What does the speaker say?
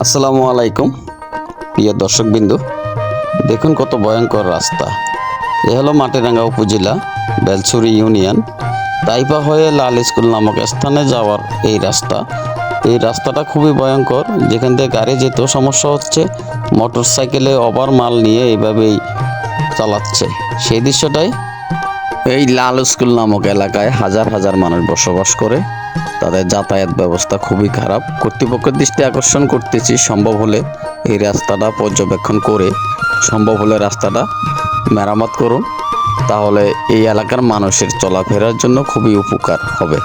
আসসালামু আলাইকুম প্রিয় দর্শকবৃন্দ, দেখুন কত ভয়ঙ্কর রাস্তা। এ হলো মাটিরাঙ্গা উপজেলা বেলছড়ি ইউনিয়ন তাইপা হয়ে লাল স্কুল নামক স্থানে যাওয়ার এই রাস্তা। এই রাস্তাটা খুবই ভয়ঙ্কর, যেখান থেকে গাড়ি যেতেও সমস্যা হচ্ছে, মোটর সাইকেলে ওভার মাল নিয়ে এইভাবেই চালাচ্ছে। সেই দৃশ্যটাই এই লাল স্কুল নামক এলাকায় হাজার হাজার মানুষ বসবাস করে। তাদের যাতায়াত ব্যবস্থা খুবই খারাপ। কর্তৃপক্ষের দৃষ্টি আকর্ষণ করতেছি, সম্ভব হলে এই রাস্তাটা পর্যবেক্ষণ করে সম্ভব হলে রাস্তাটা মেরামত করুন, তাহলে এই এলাকার মানুষের চলাফেরার জন্য খুবই উপকার হবে।